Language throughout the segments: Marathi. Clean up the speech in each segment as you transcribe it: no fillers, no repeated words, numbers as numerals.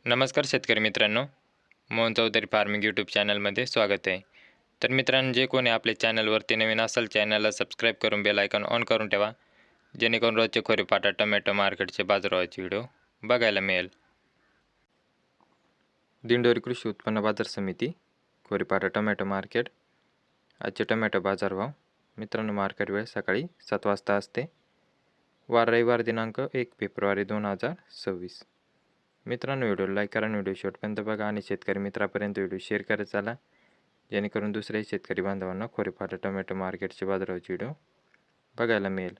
नमस्कार शेतकरी मित्रांनो, मोहन चौधरी फार्मिंग यूट्यूब चॅनलमध्ये स्वागत आहे. तर मित्रांनो, जे कोणी आपल्या चॅनलवरती नवीन असेल चॅनलला सबस्क्राईब करून बेल आयकॉन ऑन करून ठेवा, जेणेकरून रोजचे खोरेपाटा टोमॅटो मार्केटचे बाजारभावाचे व्हिडिओ बघायला मिळेल. दिंडोरी कृषी उत्पन्न बाजार समिती खोरेपाटा टोमॅटो मार्केट. आजचे टोमॅटो बाजारभाव मित्रांनो, मार्केट वेळ सकाळी 7 वाजता असते. वार रविवार दिनांक 1 फेब्रुवारी 2026. मित्रांनो, व्हिडिओ लाईक करा, व्हिडिओ शेवटपर्यंत बघा आणि शेतकरी मित्रापर्यंत व्हिडिओ शेअर करत चाला, जेणेकरून दुसऱ्याही शेतकरी बांधवांना खोरेपाटा टोमॅटो मार्केटचे बाजारभावाचे व्हिडिओ बघायला मिळेल.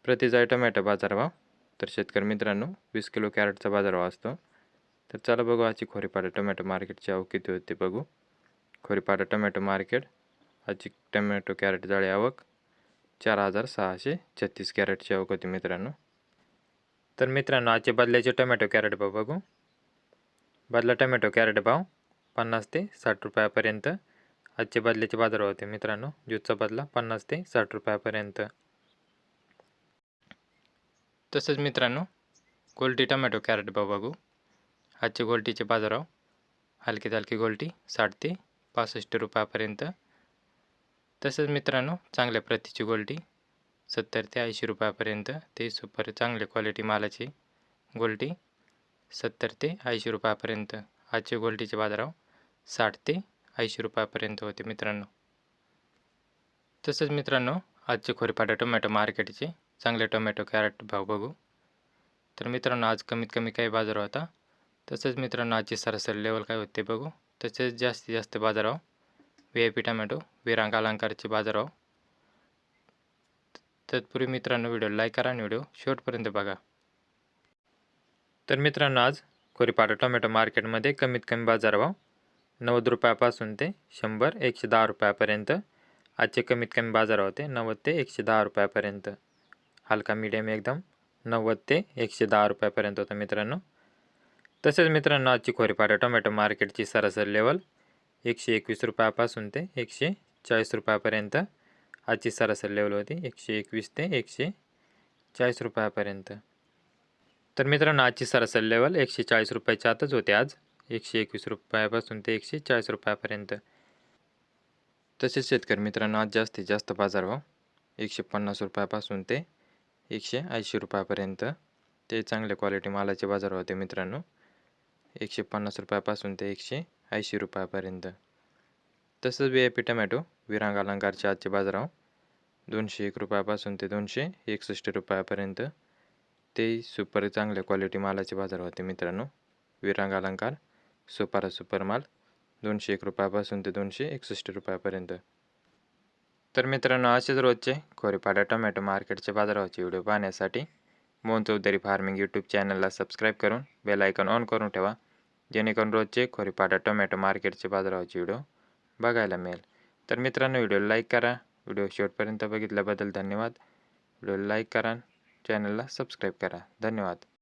प्रति जाय टोमॅटो बाजारभाव तर शेतकरी मित्रांनो 20 किलो कॅरेटचा बाजारभाव असतो. तर चला बघू आजची खोरेपाटा टोमॅटो मार्केटची आवक किती होते बघू. खोरेपाटा टोमॅटो मार्केट आजची टोमॅटो कॅरेट जाळी आवक 4,636 कॅरेटची आवक होती मित्रांनो. तर मित्रांनो, आजचे बदल्याचे टोमॅटो कॅरेट भाव बघू. बदला टोमॅटो कॅरेट भाव 50 ते 60 रुपयापर्यंत आजचे बदल्याचे बाजारभाव होते मित्रांनो. ज्यूसचा बदला 50 ते 60 रुपयापर्यंत. तसेच मित्रांनो, गोल्टी टोमॅटो कॅरेट भाव बघू. आजचे गोल्टीचे बाजारभाव हलकी गोल्टी 60 ते 65 रुपयापर्यंत. तसेच मित्रांनो, चांगल्या प्रतीची गोल्टी 70 ते 80 रुपयापर्यंत. ते सुपर चांगले क्वालिटी मालाची गोल्टी 70 ते 80 रुपयापर्यंत. आजचे गोल्टीचे बाजारभाव 60 ते 80 रुपयापर्यंत होते मित्रांनो. तसेच मित्रांनो, आजचे खोरेपाटा टोमॅटो मार्केटचे चांगले टोमॅटो कॅरेट भाव बघू. तर मित्रांनो, आज कमीत कमी काही बाजार होता. तसेच मित्रांनो, आजची सरासरी लेवल काय होते बघू. तसेच जास्तीत जास्त बाजारभाव VIP टोमॅटो विरांग अलंकारचे बाजारभाव. तत्पूर्वी मित्रांनो, व्हिडिओ लाईक करा आणि व्हिडिओ शेवटपर्यंत बघा. तर मित्रांनो, आज खोरेपाटा टोमॅटो मार्केटमध्ये कमीत कमी बाजारभाव 90 रुपयापासून ते 100-110 रुपयापर्यंत. आजचे कमीत कमी बाजार होते 90 ते 110 रुपयापर्यंत. हलका मीडियम एकदम 90 ते 110 रुपयापर्यंत होता मित्रांनो. तसेच मित्रांनो, आजची खोरेपाटा टोमॅटो मार्केटची सरासरी लेवल 121 रुपयापासून ते 140 रुपयापर्यंत. आजची सरासरी लेवल होती 121 ते 140 रुपयापर्यंत. तर मित्रांनो, आजची सरासरी लेवल 140 रुपयाच्या आतच होते. आज 121 रुपयापासून ते 140 रुपयापर्यंत. तसेच शेतकरी मित्रांनो, आज जास्तीत जास्त बाजारभाव 150 रुपयापासून ते 180 रुपयापर्यंत. ते चांगल्या क्वालिटी मालाचे बाजार होते मित्रांनो. 150 रुपयापासून ते 180 रुपयापर्यंत. तसंच VIP टोमॅटो विरांग अलंकारचे आजचे बाजारभाव 201 रुपयापासून ते 261 रुपयापर्यंत. ते सुपर चांगल्या क्वालिटी मालाचे बाजार होते मित्रांनो. विरांग अलंकार सुपर माल 201 रुपयापासून ते 261 रुपयापर्यंत. तर मित्रांनो, असेच रोजचे खोरेपाटा टोमॅटो मार्केटचे बाजारभावाचे व्हिडिओ पाहण्यासाठी मोहन चौधरी फार्मिंग यूट्यूब चॅनलला सबस्क्राईब करून बेल आयकॉन ऑन करून ठेवा, जेणेकरून रोजचे खोरेपाटा टोमॅटो मार्केटचे बाजारभावाचे व्हिडिओ बघायला मिळेल. तर मित्रांनो, व्हिडिओ लाईक करा. व्हिडिओ शेवटपर्यंत बघितल्याबद्दल धन्यवाद. व्हिडिओ लाईक करा, चॅनलला सबस्क्राईब करा. धन्यवाद.